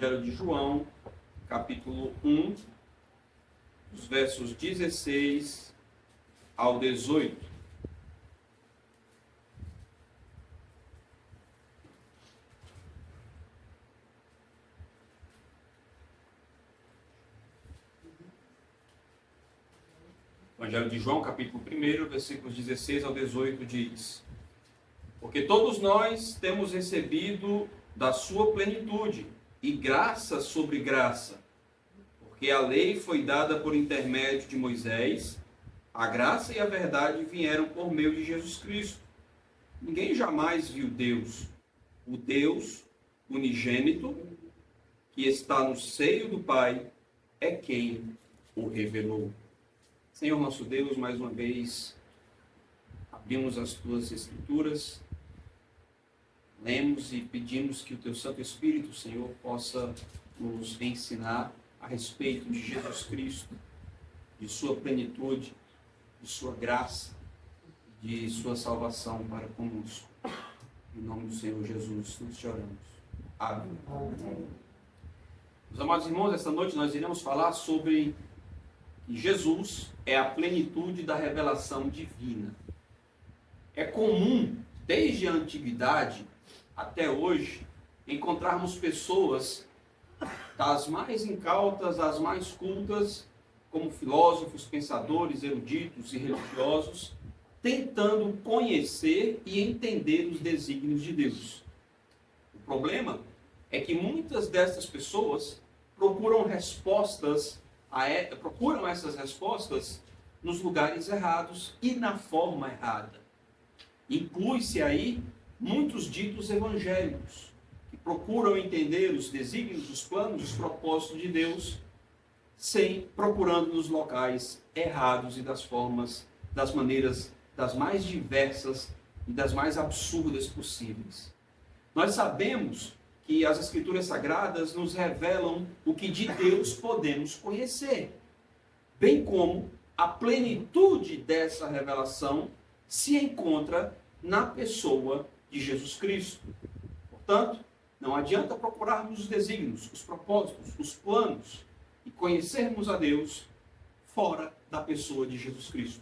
Evangelho de João, capítulo 1, os versos 16 ao 18. Evangelho de João, capítulo 1, versículos 16 ao 18 diz: Porque todos nós temos recebido da sua plenitude, e graça sobre graça. Porque a lei foi dada por intermédio de Moisés, a graça e a verdade vieram por meio de Jesus Cristo. Ninguém jamais viu Deus. O Deus unigênito, que está no seio do Pai, é quem o revelou. Senhor nosso Deus, mais uma vez, abrimos as tuas escrituras, lemos e pedimos que o teu Santo Espírito, Senhor, possa nos ensinar a respeito de Jesus Cristo, de sua plenitude, de sua graça, de sua salvação para conosco. Em nome do Senhor Jesus, nós te oramos. Amém. Meus amados irmãos, esta noite nós iremos falar sobre que Jesus é a plenitude da revelação divina. É comum, desde a antiguidade até hoje, encontrarmos pessoas das mais incautas às mais cultas, como filósofos, pensadores, eruditos e religiosos, tentando conhecer e entender os desígnios de Deus. O problema é que muitas dessas pessoas procuram essas respostas nos lugares errados e na forma errada. Inclui-se aí muitos ditos evangélicos, que procuram entender os desígnios, os planos, os propósitos de Deus, procurando nos locais errados e das maneiras das mais diversas e das mais absurdas possíveis. Nós sabemos que as Escrituras Sagradas nos revelam o que de Deus podemos conhecer, bem como a plenitude dessa revelação se encontra na pessoa de Jesus Cristo. Portanto, não adianta procurarmos os desígnios, os propósitos, os planos e conhecermos a Deus fora da pessoa de Jesus Cristo,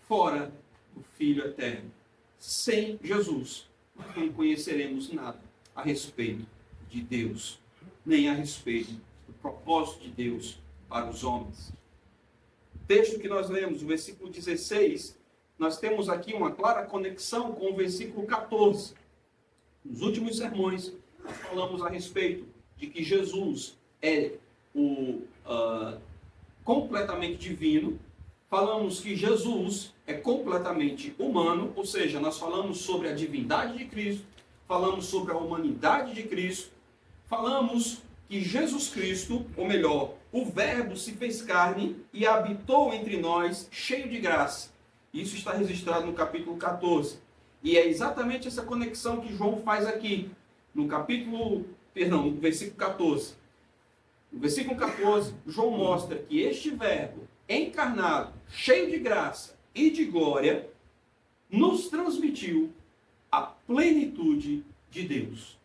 fora do Filho Eterno. Sem Jesus, nós não conheceremos nada a respeito de Deus, nem a respeito do propósito de Deus para os homens. O texto que nós lemos, o versículo 16, nós temos aqui uma clara conexão com o versículo 14. Nos últimos sermões, nós falamos a respeito de que Jesus é completamente divino. Falamos que Jesus é completamente humano, ou seja, nós falamos sobre a divindade de Cristo, falamos sobre a humanidade de Cristo, falamos que Jesus Cristo, ou melhor, o Verbo se fez carne e habitou entre nós cheio de graça. Isso está registrado no capítulo 14. E é exatamente essa conexão que João faz aqui, no versículo 14. No versículo 14, João mostra que este Verbo encarnado, cheio de graça e de glória, nos transmitiu a plenitude de Deus.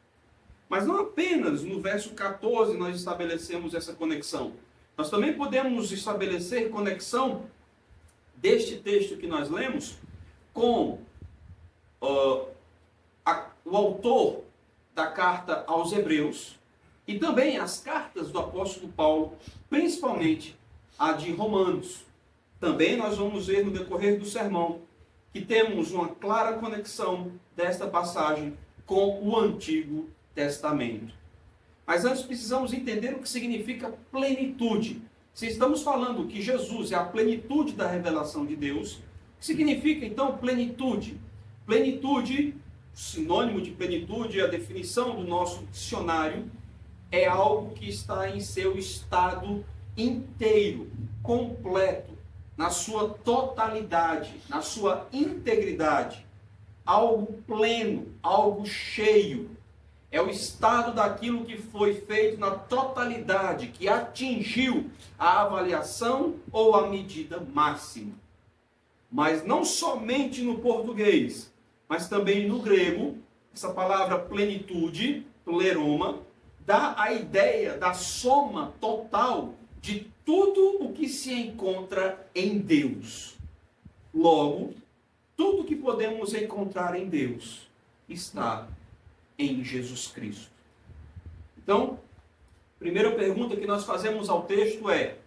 Mas não apenas no verso 14 nós estabelecemos essa conexão. Nós também podemos estabelecer conexão deste texto que nós lemos com o autor da carta aos Hebreus e também as cartas do apóstolo Paulo, principalmente a de Romanos. Também nós vamos ver no decorrer do sermão que temos uma clara conexão desta passagem com o Antigo Testamento. Mas antes precisamos entender o que significa plenitude. Se estamos falando que Jesus é a plenitude da revelação de Deus, o que significa então plenitude? Plenitude, sinônimo de plenitude, a definição do nosso dicionário, é algo que está em seu estado inteiro, completo, na sua totalidade, na sua integridade. Algo pleno, algo cheio. É o estado daquilo que foi feito na totalidade, que atingiu a avaliação ou a medida máxima. Mas não somente no português, mas também no grego, essa palavra plenitude, pleroma, dá a ideia da soma total de tudo o que se encontra em Deus. Logo, tudo que podemos encontrar em Deus está em Jesus Cristo. Então, a primeira pergunta que nós fazemos ao texto é: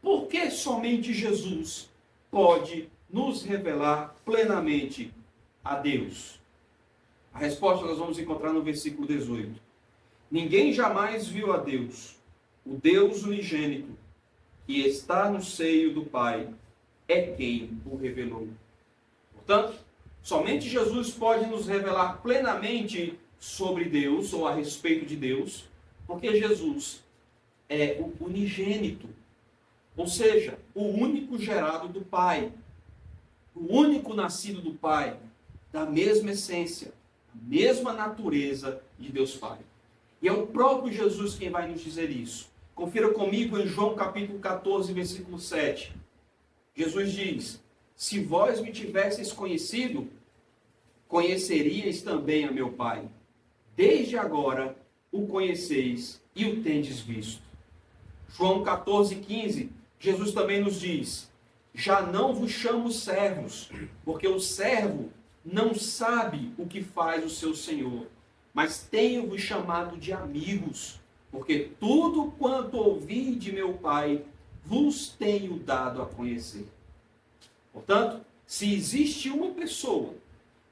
por que somente Jesus pode nos revelar plenamente a Deus? A resposta nós vamos encontrar no versículo 18. Ninguém jamais viu a Deus, o Deus unigênito, que está no seio do Pai, é quem o revelou. Portanto, somente Jesus pode nos revelar plenamente sobre Deus, ou a respeito de Deus, porque Jesus é o unigênito, ou seja, o único gerado do Pai, o único nascido do Pai, da mesma essência, a mesma natureza de Deus Pai. E é o próprio Jesus quem vai nos dizer isso. Confira comigo em João capítulo 14, versículo 7. Jesus diz: se vós me tivesseis conhecido, conheceríeis também a meu Pai. Desde agora o conheceis e o tendes visto. João 14, 15, Jesus também nos diz: já não vos chamo servos, porque o servo não sabe o que faz o seu senhor, mas tenho-vos chamado de amigos, porque tudo quanto ouvi de meu Pai vos tenho dado a conhecer. Portanto, se existe uma pessoa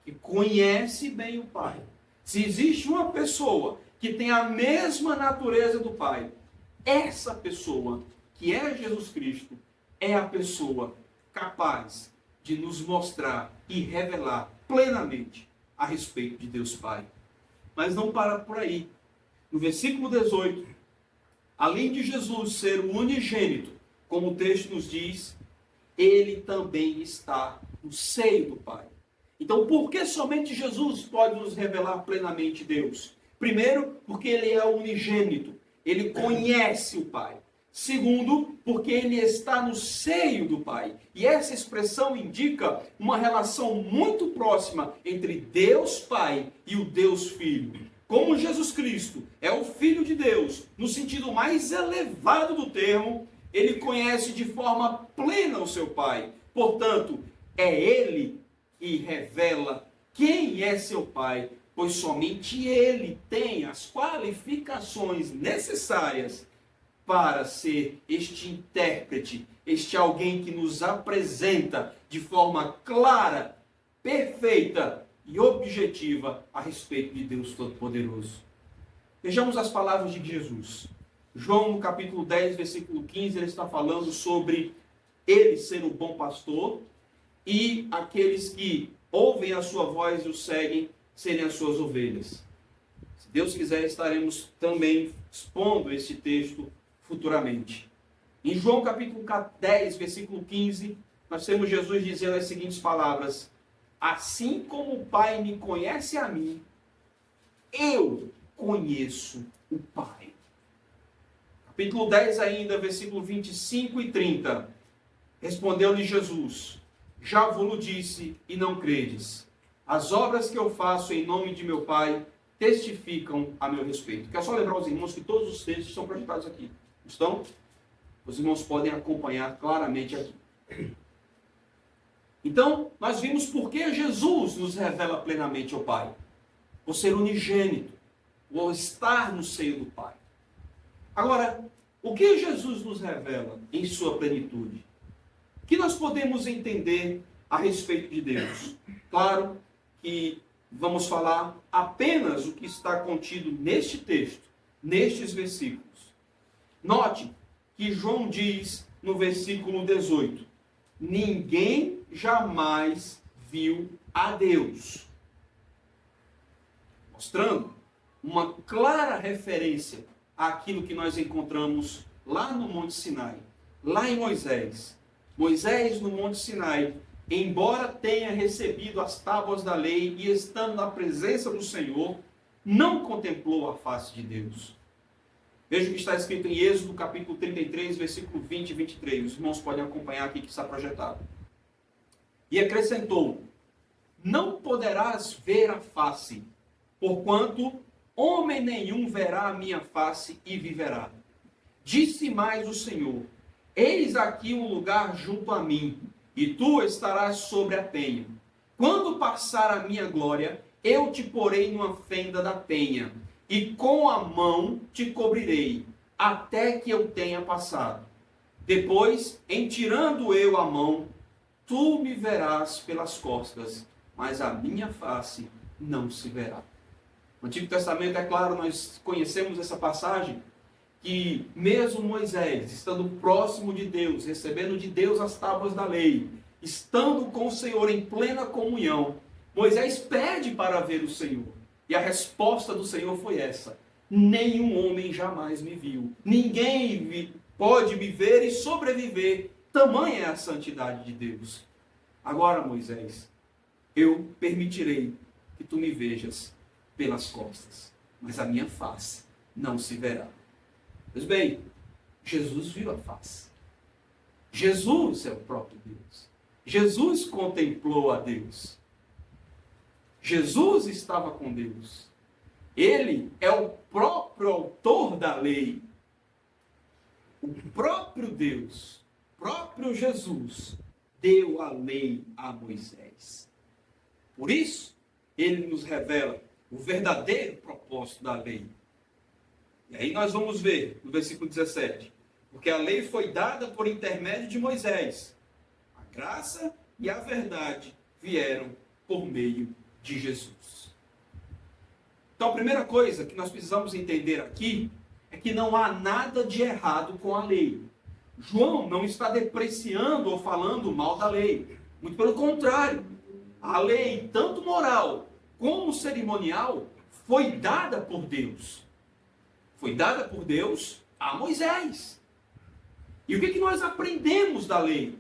que conhece bem o Pai, se existe uma pessoa que tem a mesma natureza do Pai, essa pessoa, que é Jesus Cristo, é a pessoa capaz de nos mostrar e revelar plenamente a respeito de Deus Pai. Mas não para por aí. No versículo 18, além de Jesus ser o unigênito, como o texto nos diz, ele também está no seio do Pai. Então, por que somente Jesus pode nos revelar plenamente Deus? Primeiro, porque ele é o unigênito, ele conhece o Pai. Segundo, porque ele está no seio do Pai. E essa expressão indica uma relação muito próxima entre Deus Pai e o Deus Filho. Como Jesus Cristo é o Filho de Deus, no sentido mais elevado do termo, ele conhece de forma plena o seu Pai. Portanto, é ele que revela quem é seu Pai, pois somente ele tem as qualificações necessárias para ser este intérprete, este alguém que nos apresenta de forma clara, perfeita e objetiva a respeito de Deus Todo-Poderoso. Vejamos as palavras de Jesus. João, no capítulo 10, versículo 15, ele está falando sobre ele ser o bom pastor e aqueles que ouvem a sua voz e o seguem serem as suas ovelhas. Se Deus quiser, estaremos também expondo esse texto futuramente. Em João capítulo 10, versículo 15, nós temos Jesus dizendo as seguintes palavras: assim como o Pai me conhece a mim, eu conheço o Pai. Capítulo 10 ainda, versículo 25 e 30. Respondeu-lhe Jesus: já vos disse e não credes. As obras que eu faço em nome de meu Pai testificam a meu respeito. Quero só lembrar aos irmãos que todos os textos são projetados aqui. Estão? Os irmãos podem acompanhar claramente aqui. Então, nós vimos por que Jesus nos revela plenamente ao Pai. Por ser unigênito, ou estar no seio do Pai. Agora, o que Jesus nos revela em sua plenitude? O que nós podemos entender a respeito de Deus? Claro que vamos falar apenas o que está contido neste texto, nestes versículos. Note que João diz no versículo 18: ninguém jamais viu a Deus. Mostrando uma clara referência àquilo que nós encontramos lá no Monte Sinai, lá em Moisés. Moisés, no Monte Sinai, embora tenha recebido as tábuas da lei e estando na presença do Senhor, não contemplou a face de Deus. Veja o que está escrito em Êxodo, capítulo 33, versículo 20 e 23. Os irmãos podem acompanhar aqui que está projetado. E acrescentou: não poderás ver a face, porquanto homem nenhum verá a minha face e viverá. Disse mais o Senhor: eis aqui um lugar junto a mim, e tu estarás sobre a penha. Quando passar a minha glória, eu te porei numa fenda da penha, e com a mão te cobrirei, até que eu tenha passado. Depois, em tirando eu a mão, tu me verás pelas costas, mas a minha face não se verá. No Antigo Testamento, é claro, nós conhecemos essa passagem, que mesmo Moisés, estando próximo de Deus, recebendo de Deus as tábuas da lei, estando com o Senhor em plena comunhão, Moisés pede para ver o Senhor. E a resposta do Senhor foi essa: nenhum homem jamais me viu. Ninguém pode me ver e sobreviver. Tamanha é a santidade de Deus. Agora, Moisés, eu permitirei que tu me vejas pelas costas, mas a minha face não se verá. Pois bem, Jesus viu a face. Jesus é o próprio Deus. Jesus contemplou a Deus. Jesus estava com Deus. Ele é o próprio autor da lei. O próprio Deus, o próprio Jesus, deu a lei a Moisés. Por isso, ele nos revela o verdadeiro propósito da lei. E aí nós vamos ver no versículo 17. Porque a lei foi dada por intermédio de Moisés. A graça e a verdade vieram por meio de Jesus. Então a primeira coisa que nós precisamos entender aqui é que não há nada de errado com a lei. João não está depreciando ou falando mal da lei. Muito pelo contrário. A lei, tanto moral como cerimonial, foi dada por Deus. Foi dada por Deus a Moisés. E o que nós aprendemos da lei?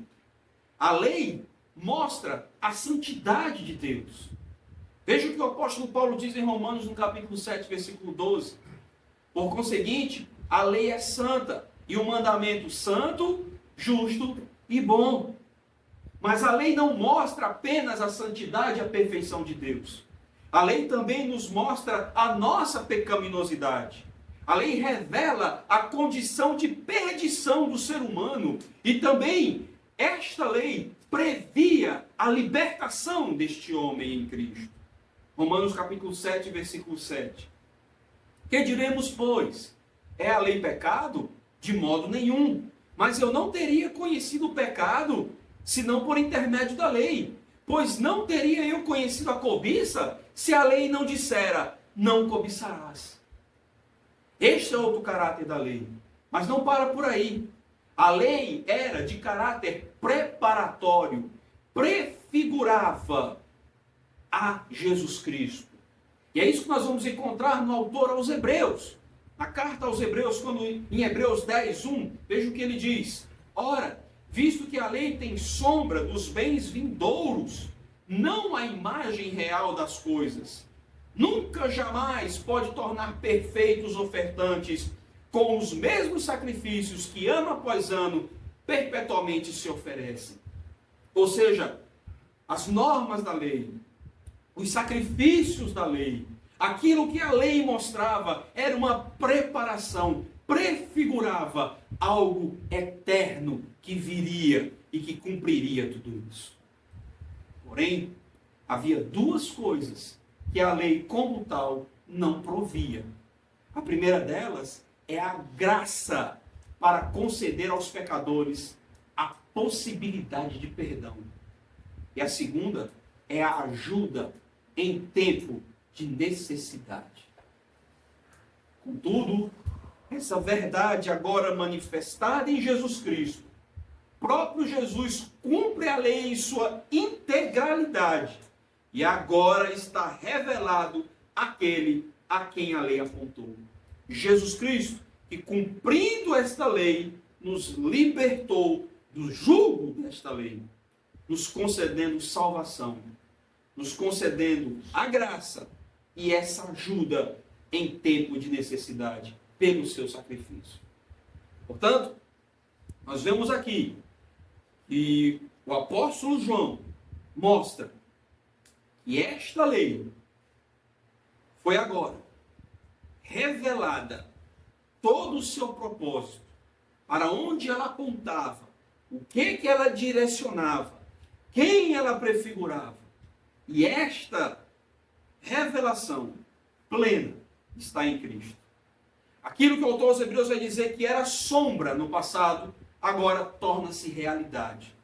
A lei mostra a santidade de Deus. Veja o que o apóstolo Paulo diz em Romanos, no capítulo 7, versículo 12. Por conseguinte, a lei é santa, e o mandamento santo, justo e bom. Mas a lei não mostra apenas a santidade e a perfeição de Deus. A lei também nos mostra a nossa pecaminosidade. A lei revela a condição de perdição do ser humano. E também, esta lei previa a libertação deste homem em Cristo. Romanos capítulo 7, versículo 7. Que diremos, pois? É a lei pecado? De modo nenhum. Mas eu não teria conhecido o pecado, senão por intermédio da lei. Pois não teria eu conhecido a cobiça, se a lei não dissera, não cobiçarás. Este é outro caráter da lei. Mas não para por aí. A lei era de caráter preparatório, prefigurava a Jesus Cristo. E é isso que nós vamos encontrar no autor aos Hebreus. Na carta aos Hebreus, quando em Hebreus 10, 1, veja o que ele diz. Ora, visto que a lei tem sombra dos bens vindouros, não a imagem real das coisas, nunca jamais pode tornar perfeitos os ofertantes com os mesmos sacrifícios que ano após ano perpetuamente se oferecem. Ou seja, as normas da lei, os sacrifícios da lei, aquilo que a lei mostrava era uma preparação, prefigurava algo eterno que viria e que cumpriria tudo isso. Porém, havia duas coisas que a lei como tal não provia. A primeira delas é a graça para conceder aos pecadores a possibilidade de perdão. E a segunda é a ajuda em tempo de necessidade. Contudo, essa verdade agora manifestada em Jesus Cristo, próprio Jesus cumpre a lei em sua integralidade e agora está revelado aquele a quem a lei apontou. Jesus Cristo, que cumprindo esta lei, nos libertou do jugo desta lei, nos concedendo salvação, nos concedendo a graça e essa ajuda em tempo de necessidade pelo seu sacrifício. Portanto, nós vemos aqui que o apóstolo João mostra que esta lei foi agora revelada todo o seu propósito, para onde ela apontava, o que ela direcionava, quem ela prefigurava. E esta revelação plena está em Cristo. Aquilo que o autor aos Hebreus vai dizer que era sombra no passado, agora torna-se realidade.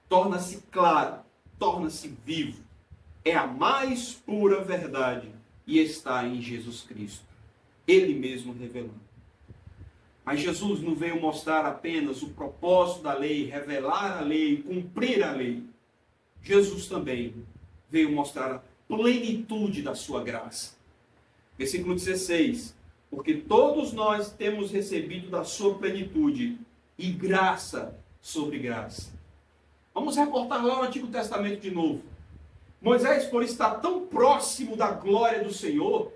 Torna-se claro, torna-se vivo. É a mais pura verdade e está em Jesus Cristo. Ele mesmo revelando. Mas Jesus não veio mostrar apenas o propósito da lei, revelar a lei, cumprir a lei. Jesus também veio mostrar a plenitude da sua graça. Versículo 16. Porque todos nós temos recebido da sua plenitude e graça sobre graça. Vamos reportar lá no Antigo Testamento de novo. Moisés, por estar tão próximo da glória do Senhor,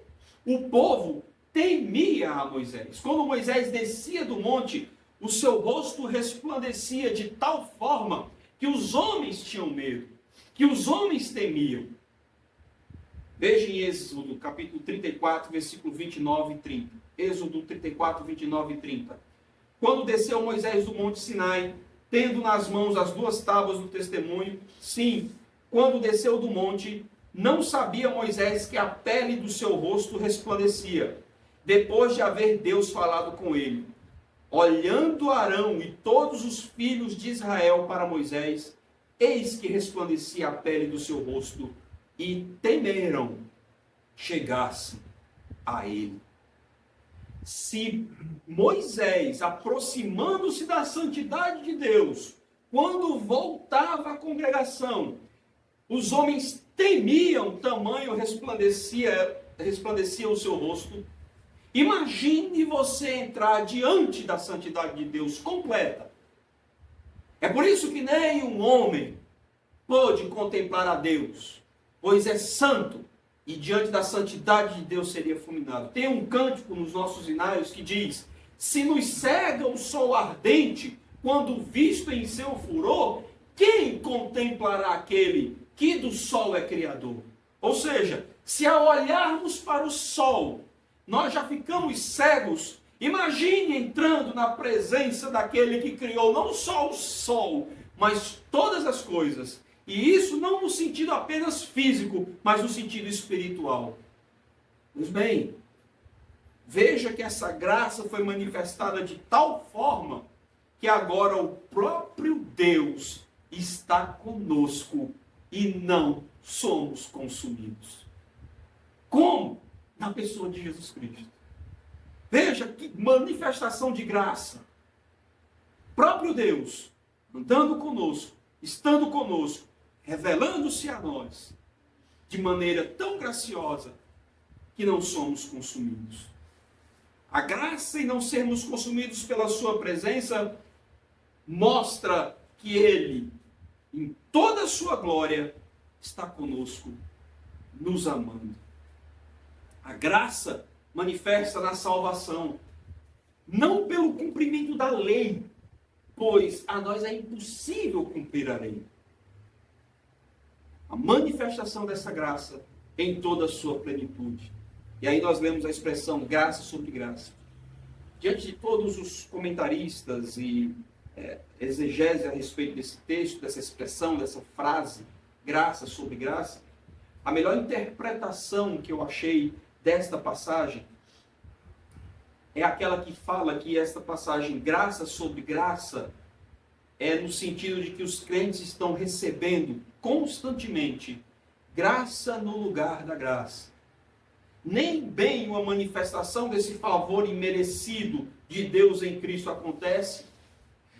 o povo temia a Moisés. Quando Moisés descia do monte, o seu rosto resplandecia de tal forma que os homens tinham medo, que os homens temiam. Veja em Êxodo, capítulo 34, versículo 29 e 30. Êxodo 34, 29 e 30. Quando desceu Moisés do monte Sinai, tendo nas mãos as 2 tábuas do testemunho, sim, quando desceu do monte, não sabia Moisés que a pele do seu rosto resplandecia, depois de haver Deus falado com ele. Olhando Arão e todos os filhos de Israel para Moisés, eis que resplandecia a pele do seu rosto, e temeram chegar-se a ele. Se Moisés, aproximando-se da santidade de Deus, quando voltava à congregação, os homens temiam, tamanho resplandecia o seu rosto. Imagine você entrar diante da santidade de Deus completa. É por isso que nem um homem pôde contemplar a Deus, pois é santo, e diante da santidade de Deus seria fulminado. Tem um cântico nos nossos hinários que diz: se nos cega o sol ardente, quando visto em seu furor, quem contemplará aquele que do sol é criador? Ou seja, se ao olharmos para o sol, nós já ficamos cegos, imagine entrando na presença daquele que criou não só o sol, mas todas as coisas. E isso não no sentido apenas físico, mas no sentido espiritual. Pois bem, veja que essa graça foi manifestada de tal forma que agora o próprio Deus está conosco e não somos consumidos. Como? Na pessoa de Jesus Cristo. Veja que manifestação de graça. Próprio Deus andando conosco, estando conosco, revelando-se a nós de maneira tão graciosa que não somos consumidos. A graça em não sermos consumidos pela sua presença mostra que Ele, em toda a sua glória, está conosco, nos amando. A graça manifesta na salvação, não pelo cumprimento da lei, pois a nós é impossível cumprir a lei. A manifestação dessa graça em toda a sua plenitude. E aí nós lemos a expressão graça sobre graça. Diante de todos os comentaristas e exegese a respeito desse texto, dessa expressão, dessa frase, graça sobre graça, a melhor interpretação que eu achei desta passagem é aquela que fala que esta passagem, graça sobre graça, é no sentido de que os crentes estão recebendo constantemente graça no lugar da graça. Nem bem uma manifestação desse favor imerecido de Deus em Cristo acontece,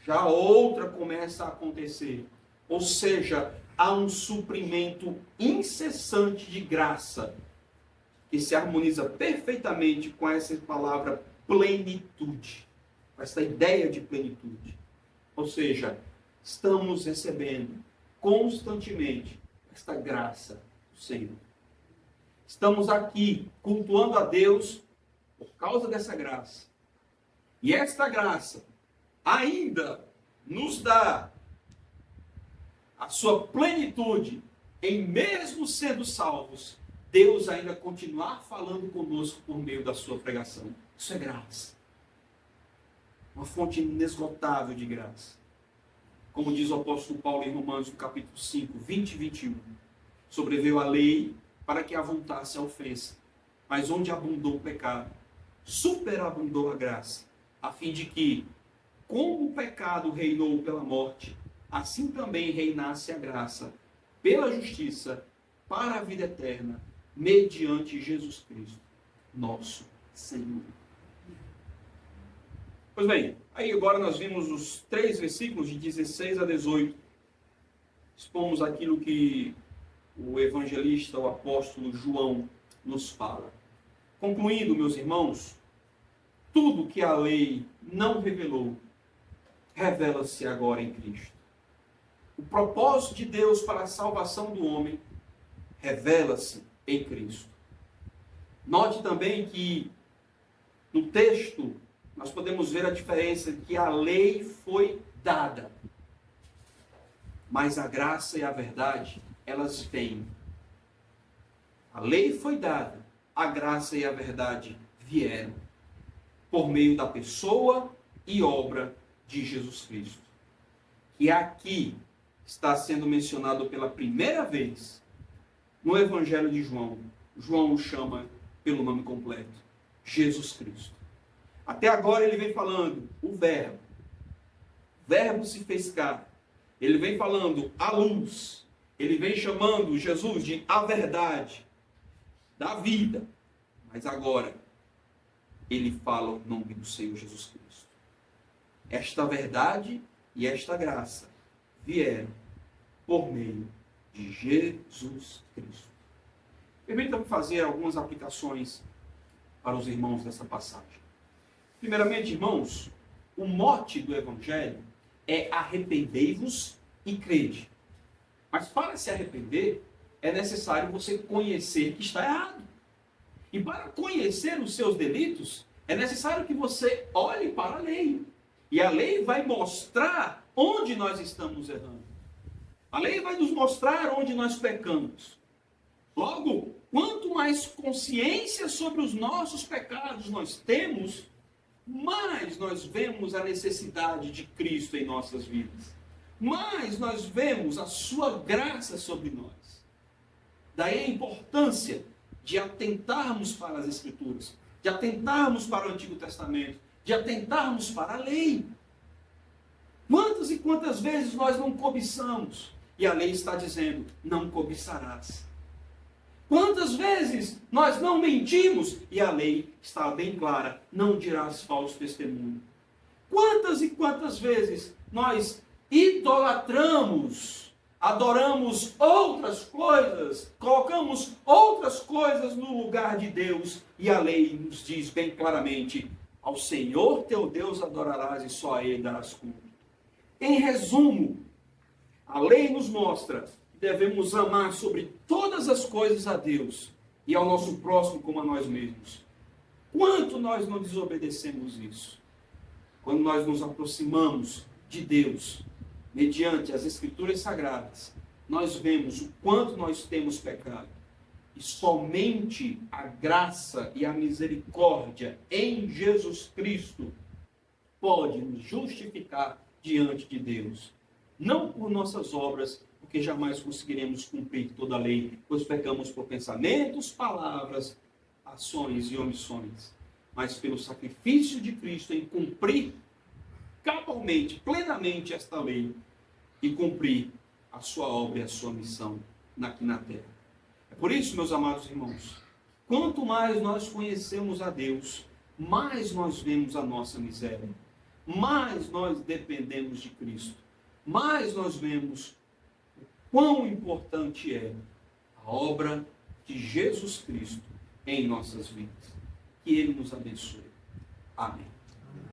já outra começa a acontecer. Ou seja, há um suprimento incessante de graça que se harmoniza perfeitamente com essa palavra plenitude, com essa ideia de plenitude. Ou seja, estamos recebendo constantemente esta graça do Senhor. Estamos aqui cultuando a Deus por causa dessa graça. E esta graça ainda nos dá a sua plenitude em mesmo sendo salvos, Deus ainda continuar falando conosco por meio da sua pregação. Isso é graça. Uma fonte inesgotável de graça. Como diz o apóstolo Paulo em Romanos, no capítulo 5, 20 e 21. Sobreveio a lei para que avultasse a ofensa. Mas onde abundou o pecado, superabundou a graça. A fim de que, como o pecado reinou pela morte, assim também reinasse a graça pela justiça para a vida eterna, mediante Jesus Cristo, nosso Senhor. Pois bem, aí agora nós vimos os 3 versículos de 16 a 18. Expomos aquilo que o evangelista, o apóstolo João, nos fala. Concluindo, meus irmãos, tudo que a lei não revelou, revela-se agora em Cristo. O propósito de Deus para a salvação do homem revela-se em Cristo. Note também que no texto nós podemos ver a diferença que a lei foi dada, mas a graça e a verdade, elas vêm. A lei foi dada, a graça e a verdade vieram por meio da pessoa e obra de Jesus Cristo. Que aqui está sendo mencionado pela primeira vez no Evangelho de João. João o chama pelo nome completo, Jesus Cristo. Até agora ele vem falando o Verbo. O Verbo se fez carne. Ele vem falando a luz. Ele vem chamando Jesus de a verdade, da vida. Mas agora ele fala o nome do Senhor Jesus Cristo. Esta verdade e esta graça vieram por meio de Jesus Cristo. Permitam-me fazer algumas aplicações para os irmãos dessa passagem. Primeiramente, irmãos, o mote do Evangelho é arrependei-vos e crede. Mas para se arrepender, é necessário você conhecer que está errado. E para conhecer os seus delitos, é necessário que você olhe para a lei. E a lei vai mostrar onde nós estamos errando. A lei vai nos mostrar onde nós pecamos. Logo, quanto mais consciência sobre os nossos pecados nós temos, mais nós vemos a necessidade de Cristo em nossas vidas. Mais nós vemos a sua graça sobre nós. Daí a importância de atentarmos para as Escrituras, de atentarmos para o Antigo Testamento, de atentarmos para a lei. Quantas e quantas vezes nós não cobiçamos? E a lei está dizendo, não cobiçarás. Quantas vezes nós não mentimos? E a lei está bem clara, não dirás falso testemunho. Quantas e quantas vezes nós idolatramos, adoramos outras coisas, colocamos outras coisas no lugar de Deus, e a lei nos diz bem claramente, ao Senhor teu Deus adorarás e só a Ele darás culto. Em resumo, a lei nos mostra que devemos amar sobre todas as coisas a Deus e ao nosso próximo como a nós mesmos. Quanto nós não desobedecemos isso? Quando nós nos aproximamos de Deus, mediante as Escrituras Sagradas, nós vemos o quanto nós temos pecado. E somente a graça e a misericórdia em Jesus Cristo pode nos justificar diante de Deus. Não por nossas obras, porque jamais conseguiremos cumprir toda a lei, pois pecamos por pensamentos, palavras, ações e omissões. Mas pelo sacrifício de Cristo em cumprir cabalmente, plenamente esta lei e cumprir a sua obra e a sua missão aqui na terra. É por isso, meus amados irmãos, quanto mais nós conhecemos a Deus, mais nós vemos a nossa miséria, mais nós dependemos de Cristo, mais nós vemos o quão importante é a obra de Jesus Cristo em nossas vidas. Que Ele nos abençoe. Amém.